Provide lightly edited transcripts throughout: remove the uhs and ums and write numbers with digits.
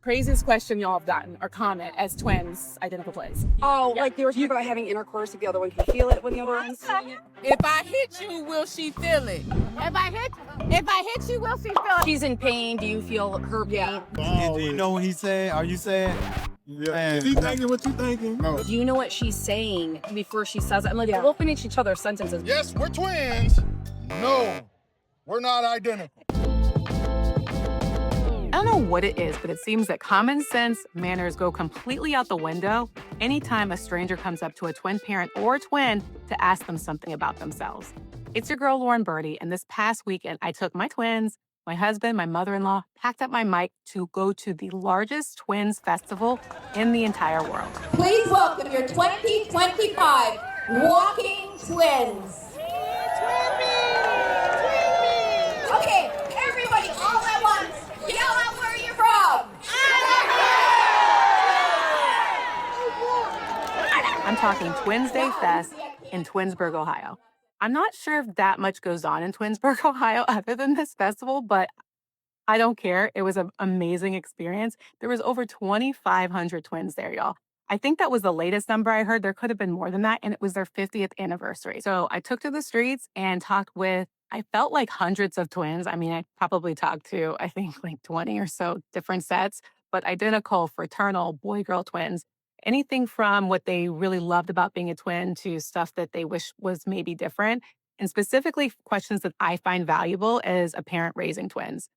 Craziest question y'all have gotten or comment as twins, identical twins. Oh, like they were talking about having intercourse if the other one can feel it when the other one's doing it. If I hit you, will she feel it? If I hit you, will she feel it? She's in pain. Do you feel her pain? Do you know what he's saying? Are you saying? Yeah. Is he thinking what you thinking? No. Do you know what she's saying before she says it? I'm like, we'll finish each other's sentences. Yes, we're twins. No, we're not identical. I don't know what it is, but it seems that common sense manners go completely out the window anytime a stranger comes up to a twin parent or twin to ask them something about themselves. It's your girl, Lauren Birdie, and this past weekend, I took my twins, my husband, my mother-in-law, packed up my mic to go to the largest twins festival in the entire world. Please welcome your 2025 Walking Twins. Okay, everybody, all at once, yell out where you're from. I'm talking Twins Day Fest in Twinsburg, Ohio. I'm not sure if that much goes on in Twinsburg, Ohio, other than this festival, but I don't care. It was an amazing experience. There was over 2,500 twins there, y'all. I think that was the latest number I heard. There could have been more than that, and it was their 50th anniversary. So I took to the streets and talked with, I felt like hundreds of twins. I mean, I probably talked to, I think, like 20 or so different sets, but identical, fraternal, boy-girl twins. Anything from what they really loved about being a twin to stuff that they wish was maybe different. And specifically questions that I find valuable as a parent raising twins.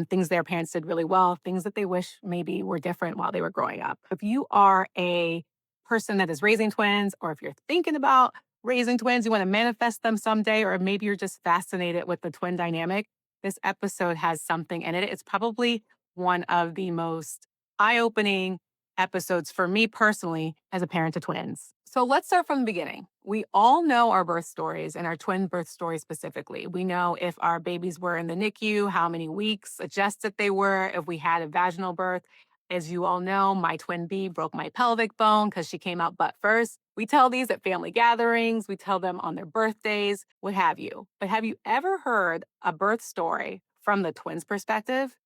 Things their parents did really well, things that they wish maybe were different while they were growing up. If you are a person that is raising twins, or if you're thinking about raising twins, you want to manifest them someday, or maybe you're just fascinated with the twin dynamic, this episode has something in it. It's probably one of the most eye-opening episodes for me personally as a parent to twins. So let's start from the beginning. We all know our birth stories and our twin birth stories specifically. We know if our babies were in the NICU, how many weeks adjusted they were, if we had a vaginal birth. As you all know, my twin B broke my pelvic bone because she came out butt first. We tell these at family gatherings, we tell them on their birthdays, what have you. But have you ever heard a birth story from the twins' perspective?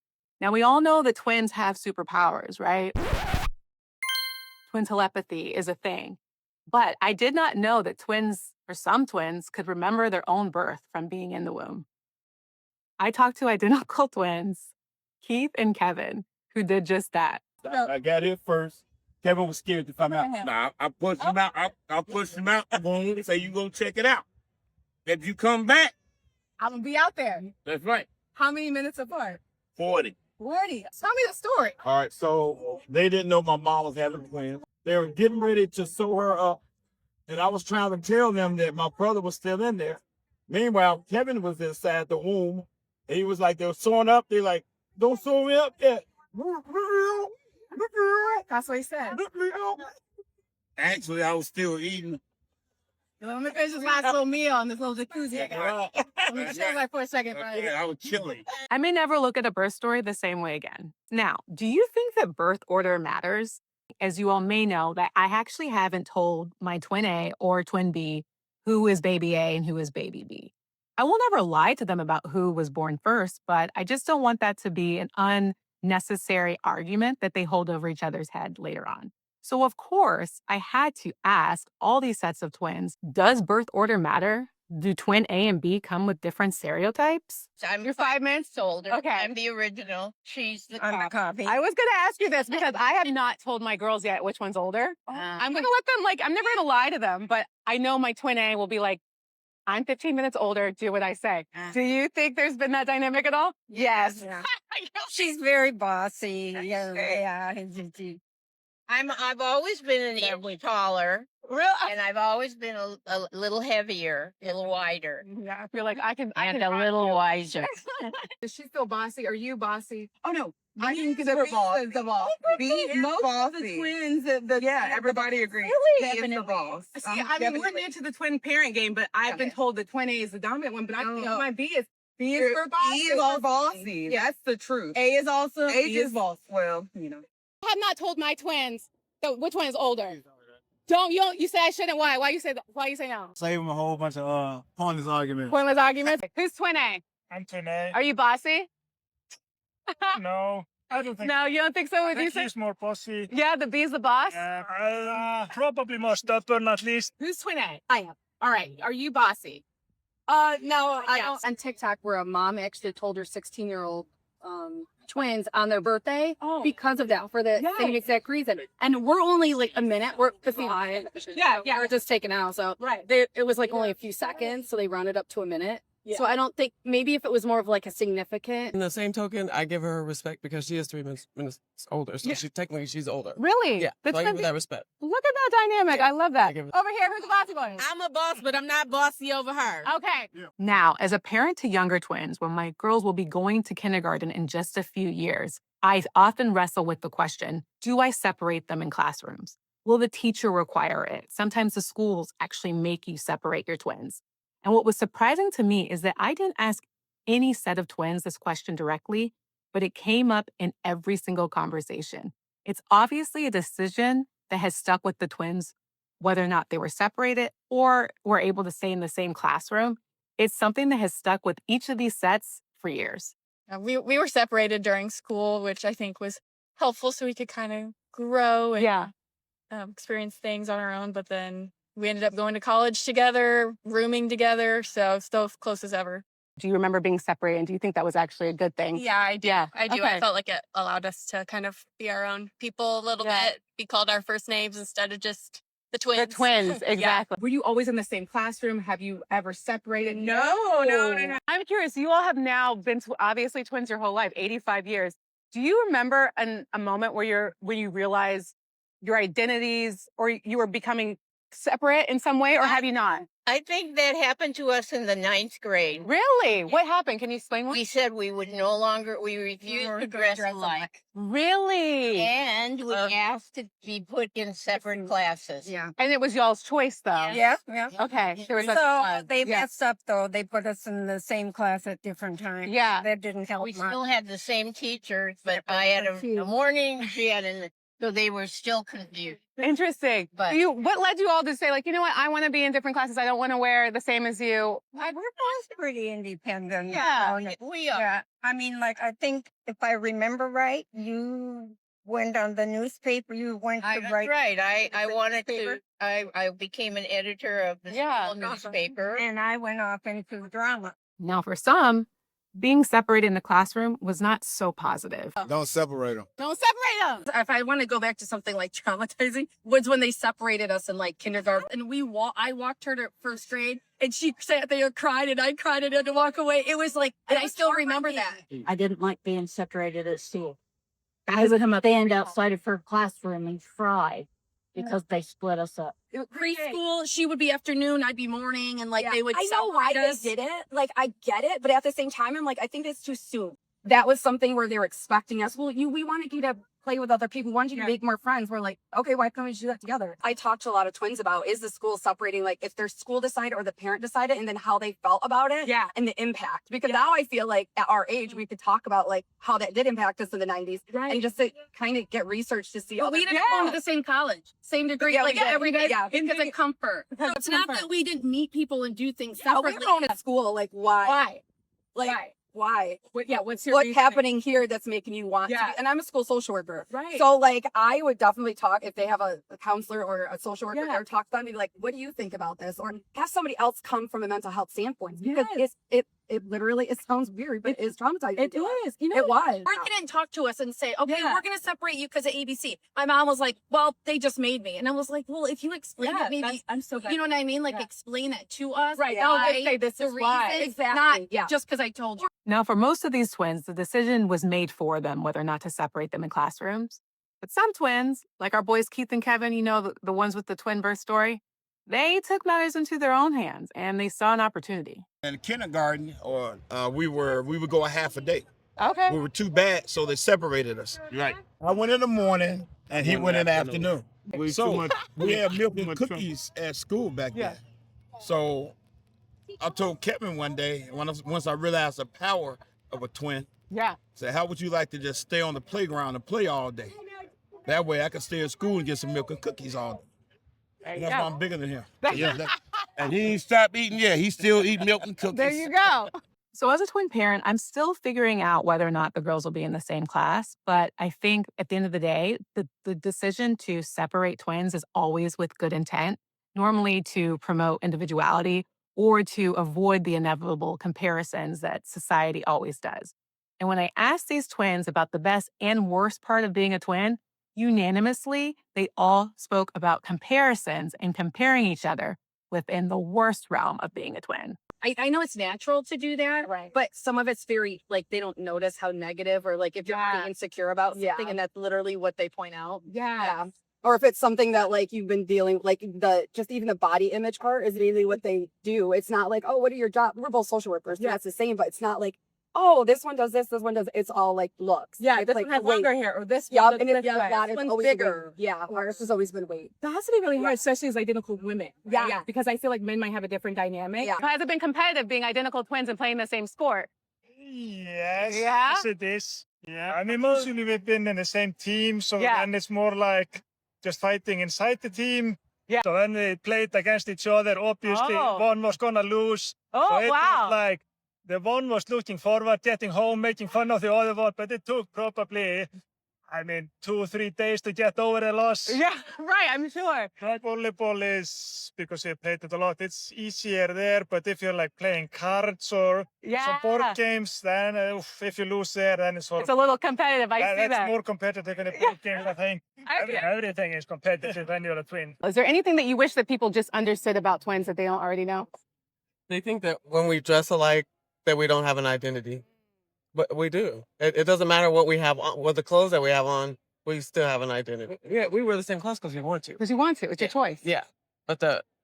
Now, we all know that twins have superpowers, right? Twin telepathy is a thing. But I did not know that twins, or some twins, could remember their own birth from being in the womb. I talked to identical twins, Keith and Kevin, who did just that. I got here first. Kevin was scared to find out. Nah, I pushed him out. I pushed him out. I'm going to say, you go check it out. If you come back, I'm going to be out there. That's right. How many minutes apart? 40. 40. Tell me the story. All right, so they didn't know my mom was having twins. They were getting ready to sew her up, and I was trying to tell them that my brother was still in there. Meanwhile, Kevin was inside the womb, and he was like, they were sewing up. They're like, don't sew me up yet. That's what he said. Actually, I was still eating. Let me finish this last little meal on this little jacuzzi I got. Let me chill like for a second. Yeah, I was chilling. I may never look at a birth story the same way again. Now, do you think that birth order matters? As you all may know, that I actually haven't told my twin A or twin B who is baby A and who is baby B. I will never lie to them about who was born first, but I just don't want that to be an unnecessary argument that they hold over each other's head later on. So of course, I had to ask all these sets of twins, does birth order matter? Do twin A and B come with different stereotypes? So you're 5 minutes older. Okay. I'm the original. She's the copy. I was going to ask you this because I have not told my girls yet which one's older. I'm going to let them, I'm never going to lie to them, but I know my twin A will be like, I'm 15 minutes older, do what I say. Do you think there's been that dynamic at all? Yes. Yeah. She's very bossy. Yeah. I've always been an inch taller. Real? And I've always been a little heavier, a little wider. Yeah, I feel like I can. And a little wiser. Does she feel bossy? Are you bossy? Oh no, I think the boss. The boss. most of the twins. Everybody agrees. Really? Kevin is the boss. See, I mean, we're new to the twin parent game, but I've been told the twin A is the dominant one. But I think my B is for bossy. E is for bossy. Yeah. That's the truth. A is also. A is boss. Well, you know. I have not told my twins which one is older. You say I shouldn't. Why? Why you say no? Save him a whole bunch of pointless arguments. Pointless arguments. Who's twin A? I'm twin A. Are you bossy? No. I don't think No, you don't think so? I Would you think say? he's more bossy. Yeah, the bee's the boss. Probably more stubborn at least. Who's twin A? I am. All right. Are you bossy? No, I Yes. don't. On TikTok, where a mom actually told her 16-year-old twins on their birthday because of that, for the same exact reason. And we're only like a minute. We're 55. Yeah. We're just taken out. So Right. it was like only a few seconds. So they rounded up to a minute. So I don't think, maybe if it was more of like a significant. In the same token, I give her respect because she is 3 minutes older. So she's older. Really? Yeah. That's So I give her gonna that respect. look at that dynamic. I love that. I give it- Over here, who's the bossy one? I'm a boss, but I'm not bossy over her. Okay. Now, as a parent to younger twins, when my girls will be going to kindergarten in just a few years, I often wrestle with the question, do I separate them in classrooms? Will the teacher require it? Sometimes the schools actually make you separate your twins. And what was surprising to me is that I didn't ask any set of twins this question directly, but it came up in every single conversation. It's obviously a decision that has stuck with the twins, whether or not they were separated or were able to stay in the same classroom. It's something that has stuck with each of these sets for years. We were separated during school, which I think was helpful so we could kind of grow and experience things on our own. But then we ended up going to college together, rooming together, so still close as ever. Do you remember being separated? And do you think that was actually a good thing? Yeah, I do. Yeah. I do. Okay. I felt like it allowed us to kind of be our own people a little bit, be called our first names instead of just the twins. The twins, Yeah. exactly. Were you always in the same classroom? Have you ever separated? No. I'm curious, you all have now been obviously twins your whole life, 85 years. Do you remember a moment where you realized your identities or you were becoming separate in some way, or have you not? I think that happened to us in the 9th grade. Really? What happened? Can you explain what? We said we refused to dress alike. Really? And we asked to be put in separate classes. Yeah. And it was y'all's choice, though. Yeah. Okay. There was So they yeah. messed up though. They put us in the same class at different times. Yeah. That didn't help We much. still had the same teacher, but I had in the morning, she had in the, so they were still confused. Interesting. But- What led you all to say, like, you know what? I want to be in different classes. I don't want to wear the same as you. We're both pretty independent. Yeah, on it. we are. Yeah. I mean, like, I think if I remember right, you went on the newspaper. You went to That's write. right. I the wanted to. newspaper? I became an editor of the school newspaper. And I went off into drama. Now, for some, being separated in the classroom was not so positive. Don't separate them. Don't separate them. If I want to go back to something like traumatizing, was when they separated us in like kindergarten, and I walked her to first grade, and she sat there and cried, and I cried, and had to walk away. It was like, and I still remember that. I didn't like being separated at school. I would stand outside of her classroom and cry because they split us up. Preschool, she would be afternoon, I'd be morning, and like they would. I know why separate us. they did it. Like, I get it, but at the same time, I'm like, I think it's too soon. That was something where they were expecting us. Well, we wanted you to play with other people. We wanted you to make more friends. We're like, okay, why can't we do that together? I talked to a lot of twins about, is the school separating, like if their school decided or the parent decided, and then how they felt about it. Yeah. And the impact. Because now I feel like at our age, we could talk about like how that did impact us in the 90s. Right. And just to kind of get research to see. But we didn't go to the same college, same degree, Yeah, like we did. every day, Yeah. because of comfort. So it's not that we didn't meet people and do things Oh, we're separately. going to school. Like, why? Why? Like, why? What's your reasoning? happening here that's making you want to Yeah. be? And I'm a school social worker. Right. So like I would definitely talk if they have a counselor or a social worker Yeah. there, talk to them and be like, what do you think about this? Or have somebody else come from a mental health standpoint. Because it literally, it sounds weird, but it's traumatizing. It was, you know, It was. Or they didn't talk to us and say, okay, Yeah. we're going to separate you because of ABC. My mom was like, well, they just made me. And I was like, well, if you explain it, maybe, I'm so glad. you know what I mean? Like, explain it to us. Right. Yeah. I'll just say this the is why. reason, Exactly. not Yeah. just because I told you. Now, for most of these twins, the decision was made for them whether or not to separate them in classrooms. But some twins, like our boys Keith and Kevin, you know, the ones with the twin birth story, they took matters into their own hands and they saw an opportunity. In kindergarten, we would go a half a day. Okay. We were too bad, so they separated us. Right. I went in the morning, and he went in the afternoon. We So we had milk and cookies at school back then. So I told Kevin one day, once I realized the power of a twin, Yeah. said, how would you like to just stay on the playground and play all day? That way I could stay at school and get some milk and cookies all day. There And you that's why go. I'm bigger than him. And he ain't stopped eating yet. He still eat milk and cookies. There you go. So, as a twin parent, I'm still figuring out whether or not the girls will be in the same class. But I think at the end of the day, the decision to separate twins is always with good intent, normally to promote individuality or to avoid the inevitable comparisons that society always does. And when I asked these twins about the best and worst part of being a twin, unanimously, they all spoke about comparisons and comparing each other within the worst realm of being a twin. I know it's natural to do that, Right. but some of it's very like they don't notice how negative or like if you're being insecure about something, Yeah. and that's literally what they point out. Yeah. Or if it's something that like you've been dealing, like just even the body image part is really what they do. It's not like, oh, what are your job? We're both social workers. Yeah, it's the same, but it's not like, oh, this one does this one does. It's all like looks. Yeah, it's this like one has weight. longer hair, or this Yeah, one. and this yeah, way. that This is one's always bigger. weight. Yeah, ours has always been weight. That has to be really hard, especially as identical women. Yeah. Because I feel like men might have a different dynamic. Yeah. Has it been competitive being identical twins and playing the same sport? Yes, Yeah? yes it is. Yeah, I mean, mostly we've been in the same team, so Yeah. then it's more like just fighting inside the team. Yeah. So then they played against each other. Obviously, Oh. one was gonna lose. Oh, so it wow. was like the one was looking forward, getting home, making fun of the other one, but it took probably, I mean, 2 or 3 days to get over the loss. Yeah, right, I'm sure. Track volleyball is, because we played it a lot, it's easier there, but if you're like playing cards or some board games, then if you lose there, then it's horrible. It's a little competitive. I see That's that. more competitive in a board game, I think. Everything is competitive when you're a twin. Is there anything that you wish that people just understood about twins that they don't already know? They think that when we dress alike, that we don't have an identity. But we do. It doesn't matter what we have on, what the clothes that we have on, we still have an identity. Yeah, we wear the same clothes because we want to. Because you want to. It's your choice. Yeah. But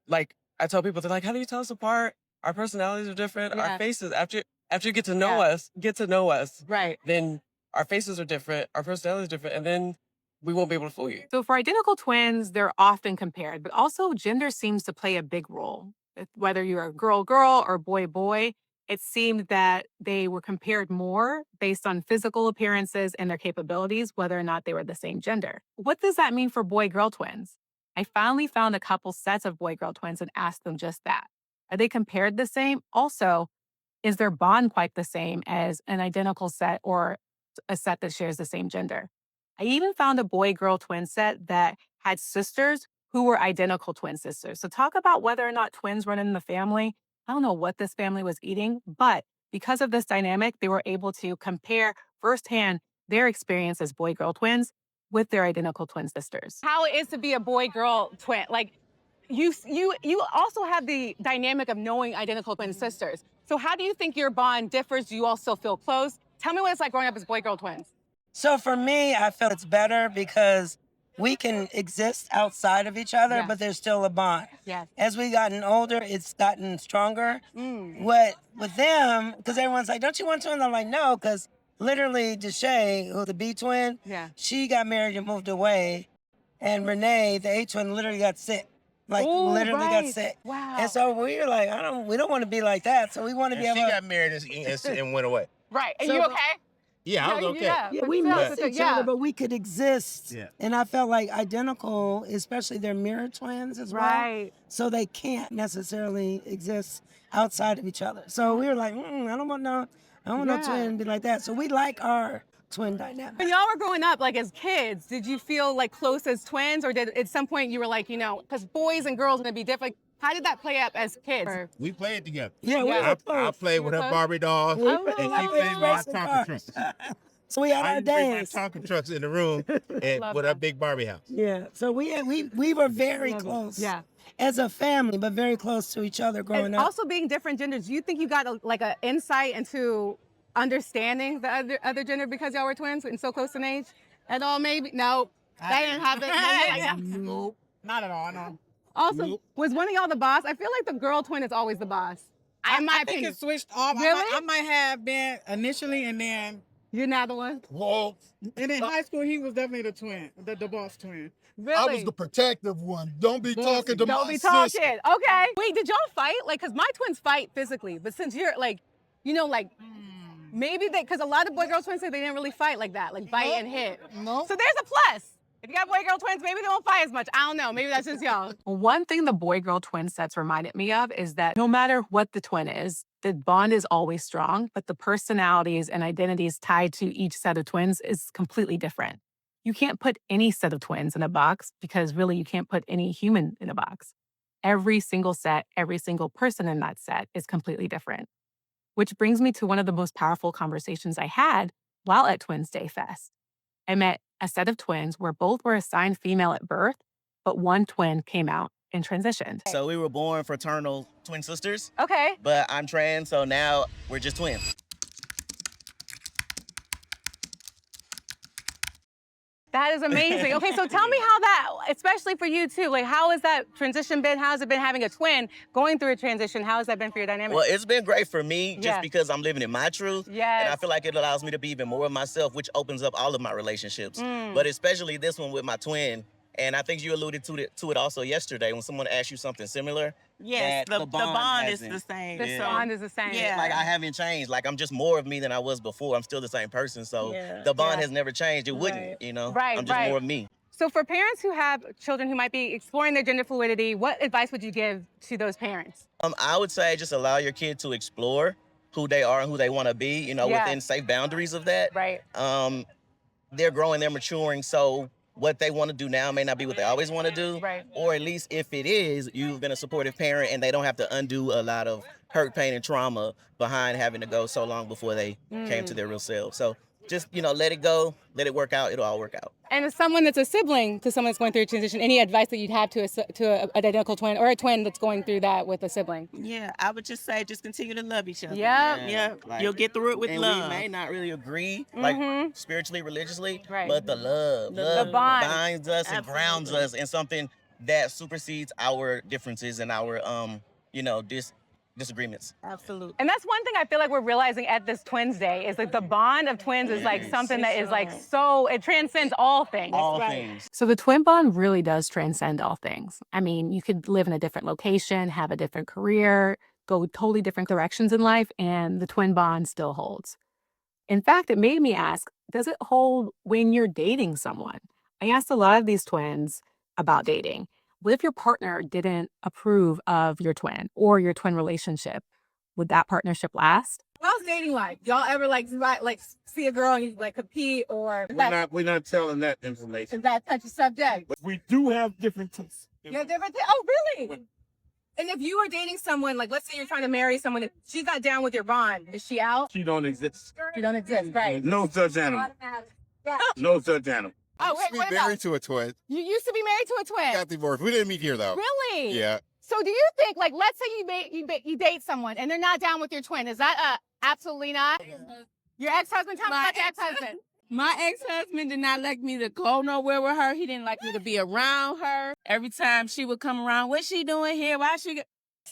I tell people, they're like, how do you tell us apart? Our personalities are different. Yeah. Our faces, after you get to know us, Right. then our faces are different, our personalities are different, and then we won't be able to fool you. So for identical twins, they're often compared, but also gender seems to play a big role. Whether you're a girl or boy, it seemed that they were compared more based on physical appearances and their capabilities, whether or not they were the same gender. What does that mean for boy-girl twins? I finally found a couple sets of boy-girl twins and asked them just that. Are they compared the same? Also, is their bond quite the same as an identical set or a set that shares the same gender? I even found a boy-girl twin set that had sisters who were identical twin sisters. So talk about whether or not twins run in the family. I don't know what this family was eating, but because of this dynamic, they were able to compare firsthand their experience as boy-girl twins with their identical twin sisters. How it is to be a boy-girl twin. Like you also have the dynamic of knowing identical twin sisters. So how do you think your bond differs? Do you all still feel close? Tell me what it's like growing up as boy-girl twins. So for me, I feel it's better because we can exist outside of each other, but there's still a bond. Yes. As we gotten older, it's gotten stronger. What with them, because everyone's like, don't you want twins? I'm like, no, because literally Deshay, who's the B twin, she got married and moved away. And Renee, the A twin, literally got sick. Literally got sick. Wow. And so we were like, we don't want to be like that. So we want to be able to. She got married and went away. Right. Are So- you okay? Yeah, I was okay. Yeah, we missed each other, but we could exist. Yeah. And I felt like identical, especially they're mirror twins as well. Right. So they can't necessarily exist outside of each other. So we were like, I don't want no twin to be like that. So we like our twin dynamic. When y'all were growing up, like as kids, did you feel like close as twins, or did at some point you were like, because boys and girls are gonna be different? How did that play up as kids? We played together. Yeah, we were I close. played with her close? Barbie dolls, We and played- she we played with my racing Tonka cars. trucks. So we had I our used to bring my dance. Tonka trucks in the room and Love with that. our big Barbie house. Yeah. So we were very close. Yeah. As a family, but very close to each other growing And up. also being different genders, do you think you got an insight into understanding the other gender because y'all were twins and so close in age? At all, maybe? No. That didn't happen. Nope. Not at all, no. Also, was one of y'all the boss? I feel like the girl twin is always the boss. In my I think opinion. it switched off. Really? I might have been initially, and then You're not the one? Whoa. and in high school he was definitely the twin, the boss twin. Really? I was the protective one. Don't be talking to Don't my be sister. talking. Okay. Wait, did y'all fight? Like, because my twins fight physically, but since you're like, maybe because a lot of boy-girl twins say they didn't really fight like that, like bite and hit. No. So there's a plus. If you got boy-girl twins, maybe they won't fight as much. I don't know. Maybe that's just y'all. One thing the boy-girl twin sets reminded me of is that no matter what the twin is, the bond is always strong, but the personalities and identities tied to each set of twins is completely different. You can't put any set of twins in a box because really you can't put any human in a box. Every single set, every single person in that set is completely different. Which brings me to one of the most powerful conversations I had while at Twinsday Fest. I met a set of twins where both were assigned female at birth, but one twin came out and transitioned. So we were born fraternal twin sisters. Okay. But I'm trans, so now we're just twins. That is amazing. Okay, so tell me how that, especially for you too, like how has that transition been? How has it been having a twin going through a transition? How has that been for your dynamic? Well, it's been great for me just because I'm living in my truth. Yes. And I feel like it allows me to be even more of myself, which opens up all of my relationships. But especially this one with my twin. And I think you alluded to it also yesterday when someone asked you something similar. Yes, that the bond is the same. The bond is the same. Yeah. Like I haven't changed. Like I'm just more of me than I was before. I'm still the same person. So the bond has never changed. It wouldn't, you know? Right, I'm just more of me. So for parents who have children who might be exploring their gender fluidity, what advice would you give to those parents? I would say just allow your kid to explore who they are and who they want to be, you know, within safe boundaries of that. Right. They're growing, they're maturing, so what they want to do now may not be what they always want to do. Right. Or at least if it is, you've been a supportive parent and they don't have to undo a lot of hurt, pain, and trauma behind having to go so long before they came to their real self. So just, you know, let it go, let it work out, it'll all work out. And as someone that's a sibling to someone that's going through a transition, any advice that you'd have to an identical twin or a twin that's going through that with a sibling? Yeah, I would just say just continue to love each other. Yep. Yeah, Like, you'll get through it with and love. we may not really agree, like spiritually, religiously, but the love The bond binds us and grounds us in something that supersedes our differences and our, you know, disagreements. Absolutely. And that's one thing I feel like we're realizing at this Twins Day is like the bond of twins is like something that is like so, it transcends all things. All things. So the twin bond really does transcend all things. I mean, you could live in a different location, have a different career, go totally different directions in life, and the twin bond still holds. In fact, it made me ask, does it hold when you're dating someone? I asked a lot of these twins about dating. What if your partner didn't approve of your twin or your twin relationship? Would that partnership last? How's dating like? Y'all ever like see a girl and you like compete or We're not telling that information. is that such a subject? But we do have different tastes. Yeah, different. Oh, really? And if you were dating someone, like let's say you're trying to marry someone, if she's not down with your bond, is she out? She don't exist. She don't exist, right? No such animal. Yeah. No such animal. Oh, wait, We what married about? to a twin. You used to be married to a twin. Got divorced. We didn't meet here though. Really? Yeah. So do you think, like, let's say you date someone and they're not down with your twin? Is that absolutely not? Your ex-husband? Tell me about your ex-husband. My ex-husband did not like me to go nowhere with her. He didn't like me to be around her. Every time she would come around, what's she doing here? Why she?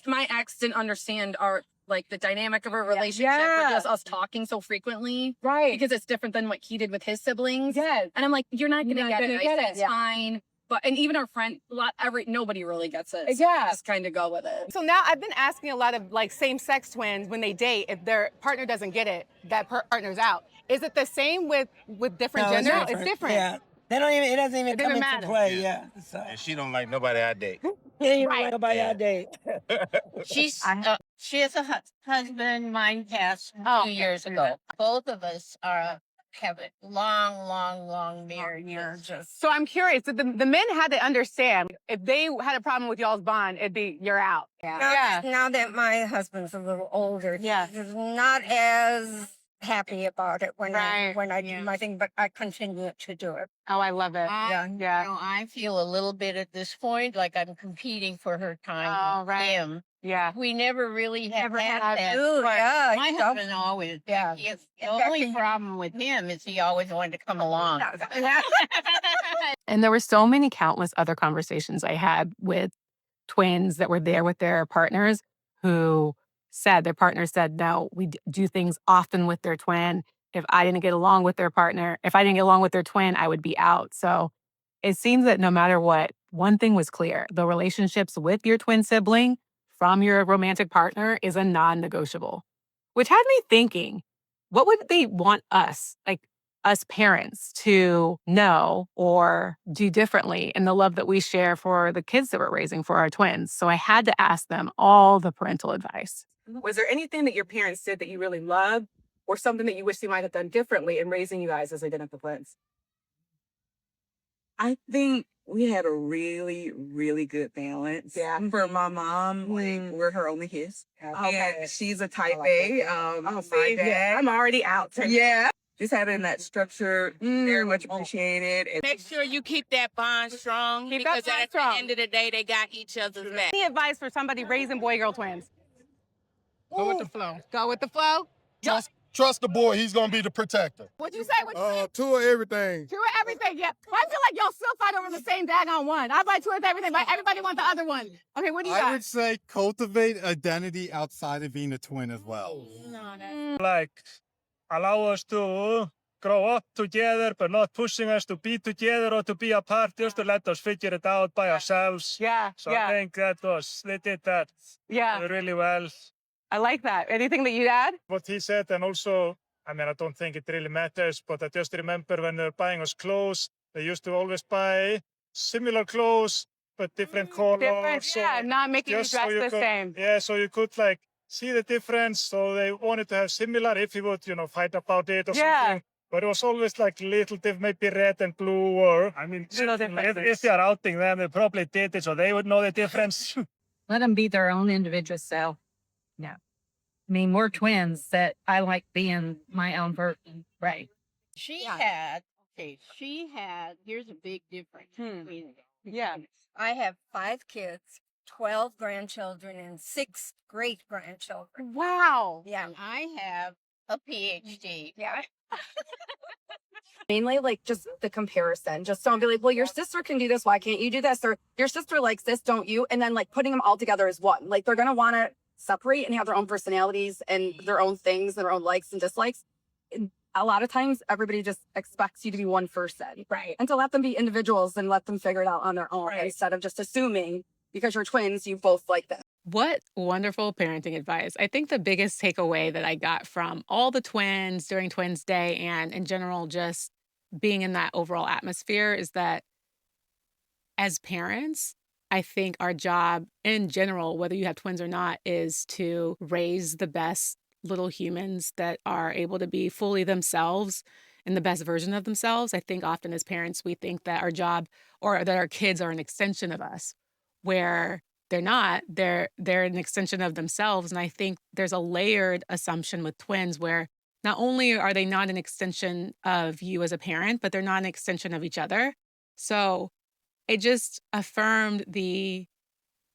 My ex didn't understand the dynamic of our relationship or just us talking so frequently. Right. Because it's different than what he did with his siblings. Yes. And I'm like, you're not gonna get it. I said, it's Yeah. fine. But and even our friend, nobody really gets it. So Yeah. just kind of go with it. So now I've been asking a lot of like same-sex twins when they date, if their partner doesn't get it, that partner's out. Is it the same with different No, gender? It's different. Yeah. They don't even, it doesn't even come into matter. play, yeah. So. And she don't like nobody I date. Yeah, you don't like nobody I date. She has a husband. Mine passed 2 years ago. Both of us have a long marriages. So I'm curious, the men had to understand if they had a problem with y'all's bond, it'd be you're out. Now that my husband's a little older, he's not as happy about it when I do my thing, but I continue to do it. Oh, I love it. You know, I feel a little bit at this point like I'm competing for her time with him. Yeah. We never really have had that. Ooh, yeah, My husband always. Yeah. The only problem with him is he always wanted to come along. And there were so many countless other conversations I had with twins that were there with their partners who said, their partner said, no, we do things often with their twin. If I didn't get along with their partner, if I didn't get along with their twin, I would be out. So it seems that no matter what, one thing was clear. The relationships with your twin sibling from your romantic partner is a non-negotiable, which had me thinking, what would they want us? Like, us parents to know or do differently in the love that we share for the kids that we're raising for our twins. So I had to ask them all the parental advice. Was there anything that your parents did that you really loved or something that you wish they might have done differently in raising you guys as identical twins? I think we had a really, really good balance. Yeah. For my mom, like we're her only kids. Okay. And she's a type A. My dad. Yeah, I'm already out. Yeah. Just having that structure, very much appreciated. And Make sure you keep that bond strong because at the end of the day, they got each other's back. Any advice for somebody raising boy-girl twins? Go with the flow. Go with the flow? Trust the boy. He's gonna be the protector. What'd you say? Two of everything. Two of everything, yeah. I feel like y'all still fight over the same daggone one. I buy two of everything, but everybody wants the other one. Okay, what do you got? I would say cultivate identity outside of being a twin as well. Like, allow us to grow up together, but not pushing us to be together or to be apart, just to let us figure it out by ourselves. Yeah, So I think they did that really well. I like that. Anything that you'd add? What he said, and also, I mean, I don't think it really matters, but I just remember when they were buying us clothes, they used to always buy similar clothes, but different colors. Different, yeah, not making you just dress you the could, same. Yeah, so you could like see the difference. So they wanted to have similar if you would, fight about it or something. But it was always like little different, maybe red and blue, or I mean, if they are outing them, they probably did it, so they would know the difference. Let them be their own individual self. Yeah. I mean, we're twins that I like being my own version. Right. She had, here's a big difference between them. I have 5 kids, 12 grandchildren, and 6 great-grandchildren. Wow. Yeah. And I have a PhD. Yeah. Mainly like just the comparison. Just don't be like, well, your sister can do this. Why can't you do this? Or your sister likes this, don't you? And then like putting them all together as one. Like they're going to want to separate and have their own personalities and their own things, their own likes and dislikes. And a lot of times everybody just expects you to be one person. Right. And to let them be individuals and let them figure it out on their own instead of just assuming because you're twins, you both like this. What wonderful parenting advice. I think the biggest takeaway that I got from all the twins during Twins Day and in general, just being in that overall atmosphere is that as parents, I think our job in general, whether you have twins or not, is to raise the best little humans that are able to be fully themselves and the best version of themselves. I think often as parents, we think that our job or that our kids are an extension of us, where they're not. They're an extension of themselves. And I think there's a layered assumption with twins where not only are they not an extension of you as a parent, but they're not an extension of each other. So it just affirmed the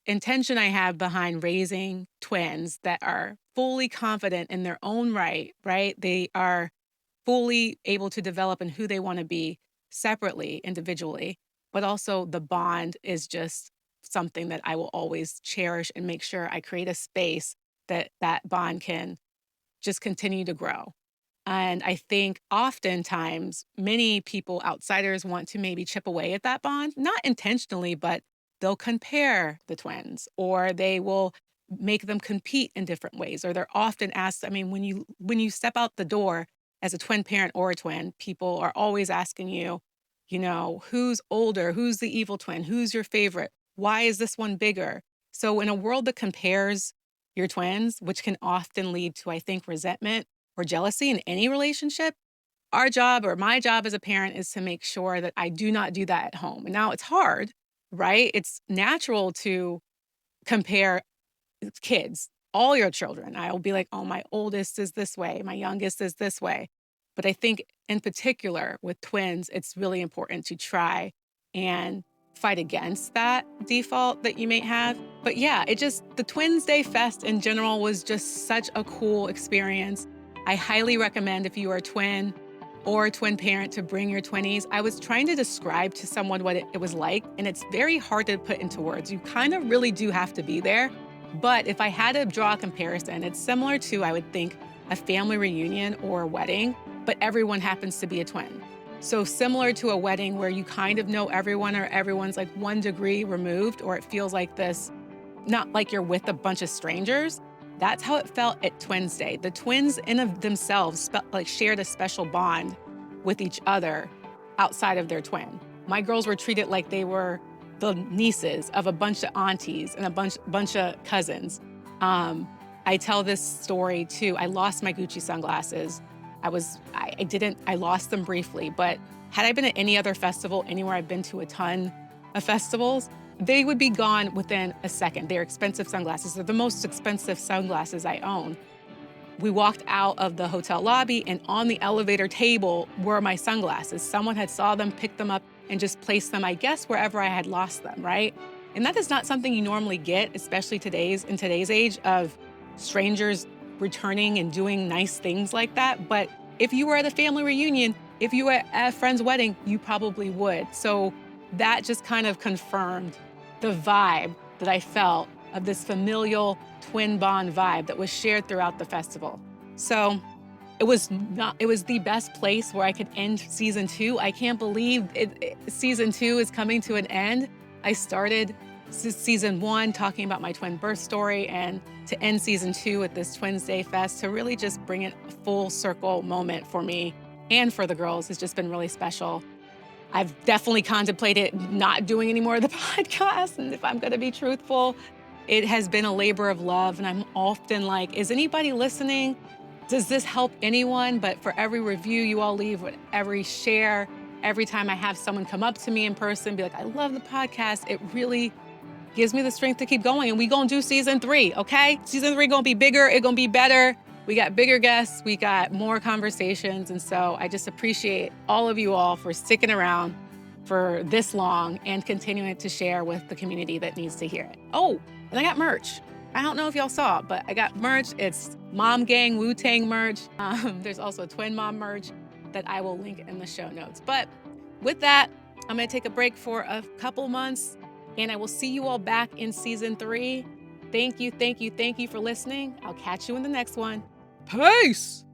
intention I have behind raising twins that are fully confident in their own right? They are fully able to develop in who they want to be separately, individually, but also the bond is just something that I will always cherish and make sure I create a space that bond can just continue to grow. And I think oftentimes many people, outsiders, want to maybe chip away at that bond, not intentionally, but they'll compare the twins or they will make them compete in different ways. Or they're often asked, I mean, when you step out the door as a twin parent or a twin, people are always asking you, who's older? Who's the evil twin? Who's your favorite? Why is this one bigger? So in a world that compares your twins, which can often lead to, I think, resentment or jealousy in any relationship, our job or my job as a parent is to make sure that I do not do that at home. And now it's hard, right? It's natural to compare kids, all your children. I'll be like, oh, my oldest is this way, my youngest is this way. But I think in particular with twins, it's really important to try and fight against that default that you may have. But yeah, the Twins Day Fest in general was just such a cool experience. I highly recommend if you are a twin or a twin parent to bring your twinnies. I was trying to describe to someone what it was like, and it's very hard to put into words. You kind of really do have to be there. But if I had to draw a comparison, it's similar to, I would think, a family reunion or a wedding, but everyone happens to be a twin. So similar to a wedding where you kind of know everyone or everyone's like 1 degree removed, or it feels like this, not like you're with a bunch of strangers. That's how it felt at Twins Day. The twins in of themselves shared a special bond with each other outside of their twin. My girls were treated like they were the nieces of a bunch of aunties and a bunch of cousins. I tell this story too. I lost my Gucci sunglasses. I lost them briefly, but had I been at any other festival, anywhere I've been to a ton of festivals, they would be gone within a second. They're expensive sunglasses. They're the most expensive sunglasses I own. We walked out of the hotel lobby, and on the elevator table were my sunglasses. Someone had saw them, picked them up, and just placed them, I guess, wherever I had lost them, right? And that is not something you normally get, especially in today's age of strangers returning and doing nice things like that. But if you were at a family reunion, if you were at a friend's wedding, you probably would. So that just kind of confirmed the vibe that I felt of this familial twin bond vibe that was shared throughout the festival. So it was the best place where I could end season 2. I can't believe season 2 is coming to an end. I started season 1 talking about my twin birth story, and to end season 2 at this Twins Day Fest, to really just bring it a full circle moment for me and for the girls has just been really special. I've definitely contemplated not doing any more of the podcast, and if I'm gonna be truthful, it has been a labor of love, and I'm often like, is anybody listening? Does this help anyone? But for every review you all leave, with every share, every time I have someone come up to me in person, be like, I love the podcast, it really gives me the strength to keep going. And we gonna do season 3, okay? Season 3 gonna be bigger, it gonna be better. We got bigger guests, we got more conversations. And so I just appreciate all of you all for sticking around for this long and continuing to share with the community that needs to hear it. Oh, and I got merch. I don't know if y'all saw, but I got merch. It's Mom Gang Wu-Tang merch. There's also Twin Mom merch that I will link in the show notes. But with that, I'm gonna take a break for a couple months, and I will see you all back in season 3. Thank you for listening. I'll catch you in the next one. Peace!